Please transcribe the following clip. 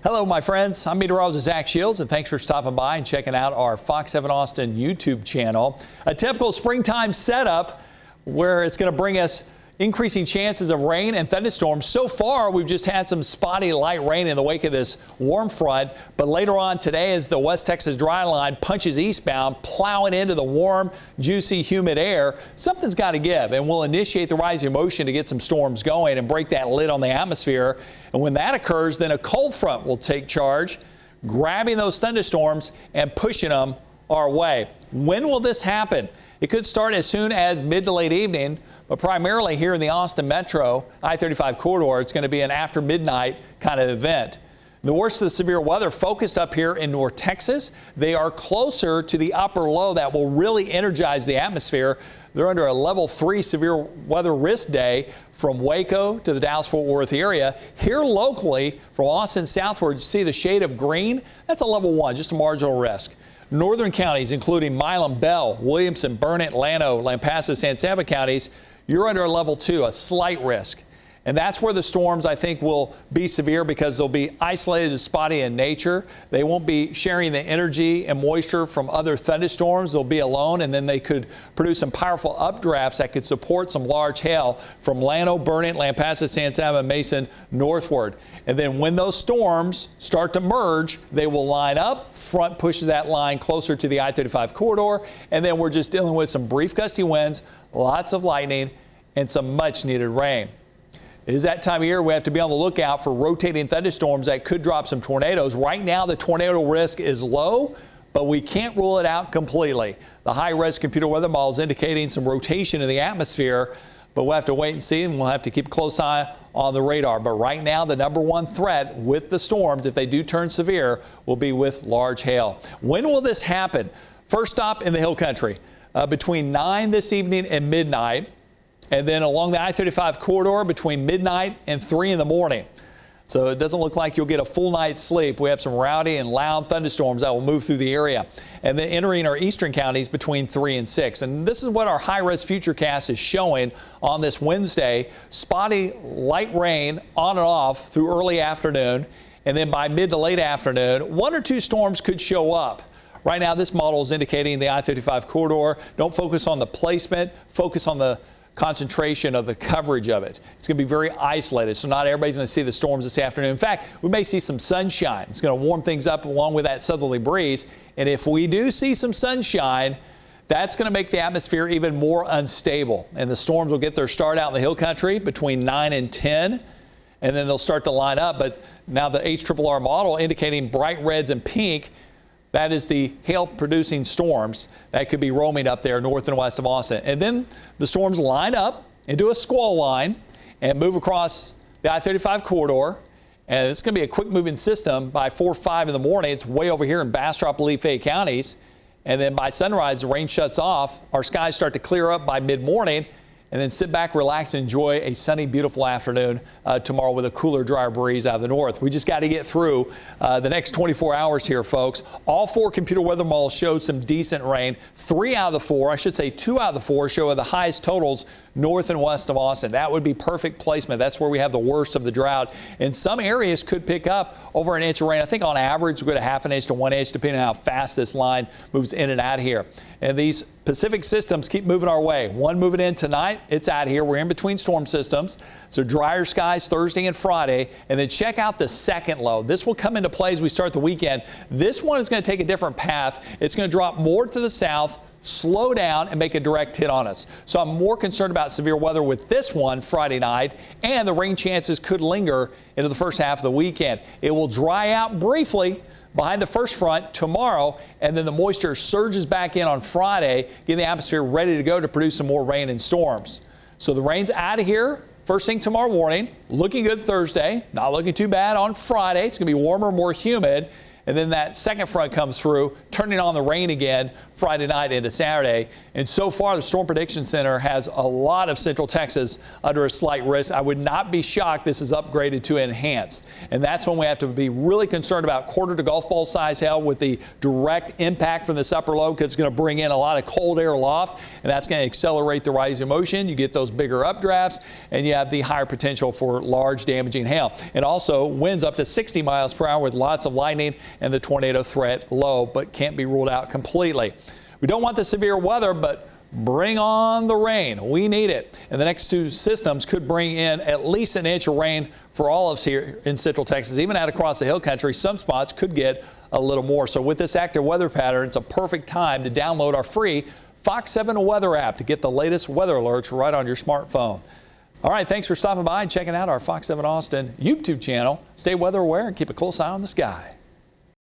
Hello, my friends. I'm meteorologist Zach Shields, and thanks for stopping by and checking out our Fox 7 Austin YouTube channel. A typical springtime setup where it's going to bring us increasing chances of rain and thunderstorms. So far, we've just had some spotty light rain in the wake of this warm front. But later on today, as the West Texas dry line punches eastbound, plowing into the warm, juicy, humid air, something's got to give. And we'll initiate the rising motion to get some storms going and break that lid on the atmosphere. And when that occurs, then a cold front will take charge, grabbing those thunderstorms and pushing them our way. When will this happen? It could start as soon as mid to late evening, but primarily here in the Austin Metro I-35 corridor, it's going to be an after midnight kind of event. The worst of the severe weather focused up here in North Texas. They are closer to the upper low that will really energize the atmosphere. They're under a level 3 severe weather risk day from Waco to the Dallas-Fort Worth area. Here locally, from Austin southward, you see the shade of green. That's a level 1, just a marginal risk. Northern counties, including Milam, Bell, Williamson, Burnett, Llano, Lampasas, San Saba counties, you're under a level 2, a slight risk. And that's where the storms, I think, will be severe because they'll be isolated and spotty in nature. They won't be sharing the energy and moisture from other thunderstorms. They'll be alone, and then they could produce some powerful updrafts that could support some large hail from Llano, Burnett, Lampasas, San Saba, Mason northward. And then when those storms start to merge, they will line up. Front pushes that line closer to the I-35 corridor, and then we're just dealing with some brief gusty winds, lots of lightning, and some much-needed rain. It is that time of year we have to be on the lookout for rotating thunderstorms that could drop some tornadoes. Right now, the tornado risk is low, but we can't rule it out completely. The high-res computer weather model is indicating some rotation in the atmosphere, but we'll have to wait and see, and we'll have to keep a close eye on the radar. But right now, the number one threat with the storms, if they do turn severe, will be with large hail. When will this happen? First stop in the Hill Country, between 9 this evening and midnight. And then along the I-35 corridor between midnight and 3 in the morning. So it doesn't look like you'll get a full night's sleep. We have some rowdy and loud thunderstorms that will move through the area. And then entering our eastern counties between 3 and 6. And this is what our high-res futurecast is showing on this Wednesday. Spotty light rain on and off through early afternoon. And then by mid to late afternoon, 1 or 2 storms could show up. Right now, this model is indicating the I-35 corridor. Don't focus on the placement. Focus on the concentration of the coverage of it. It's going to be very isolated, so not everybody's going to see the storms this afternoon. In fact, we may see some sunshine. It's going to warm things up along with that southerly breeze. And if we do see some sunshine, that's going to make the atmosphere even more unstable. And the storms will get their start out in the Hill Country between 9 and 10, and then they'll start to line up. But now the HRRR model indicating bright reds and pink, that is the hail-producing storms that could be roaming up there north and west of Austin. And then the storms line up into a squall line and move across the I-35 corridor. And it's going to be a quick-moving system by 4 or 5 in the morning. It's way over here in Bastrop, Lehigh counties. And then by sunrise, the rain shuts off. Our skies start to clear up by mid-morning. And then sit back, relax, and enjoy a sunny, beautiful afternoon tomorrow with a cooler, drier breeze out of the north. We just got to get through the next 24 hours here, folks. All 4 computer weather models showed some decent rain. 3 out of the 4, I should say 2 out of the 4, show the highest totals north and west of Austin. That would be perfect placement. That's where we have the worst of the drought. And some areas could pick up over an inch of rain. I think on average, we're going to 1/2 inch to 1 inch, depending on how fast this line moves in and out here. And these Pacific systems keep moving our way. One moving in tonight. It's out here. We're in between storm systems. So drier skies Thursday and Friday. And then check out the second low. This will come into play as we start the weekend. This one is going to take a different path. It's going to drop more to the south, slow down, and make a direct hit on us. So I'm more concerned about severe weather with this one Friday night, and the rain chances could linger into the first half of the weekend. It will dry out briefly behind the first front tomorrow, and then the moisture surges back in on Friday, getting the atmosphere ready to go to produce some more rain and storms. So the rain's out of here first thing tomorrow morning, looking good Thursday, not looking too bad on Friday. It's going to be warmer, more humid. and then that second front comes through, turning on the rain again Friday night into Saturday. And so far, the Storm Prediction Center has a lot of Central Texas under a slight risk. I would not be shocked this is upgraded to enhanced. And that's when we have to be really concerned about quarter to golf ball size hail with the direct impact from this upper low, because it's going to bring in a lot of cold air aloft, and that's going to accelerate the rise in motion. You get those bigger updrafts, and you have the higher potential for large damaging hail. And also winds up to 60 miles per hour with lots of lightning and the tornado threat low, but can't be ruled out completely. We don't want the severe weather, but bring on the rain. We need it. And the next two systems could bring in at least an inch of rain for all of us here in Central Texas. Even out across the hill country, some spots could get a little more. So with this active weather pattern, it's a perfect time to download our free Fox 7 weather app to get the latest weather alerts right on your smartphone. All right, thanks for stopping by and checking out our Fox 7 Austin YouTube channel. Stay weather aware and keep a close eye on the sky.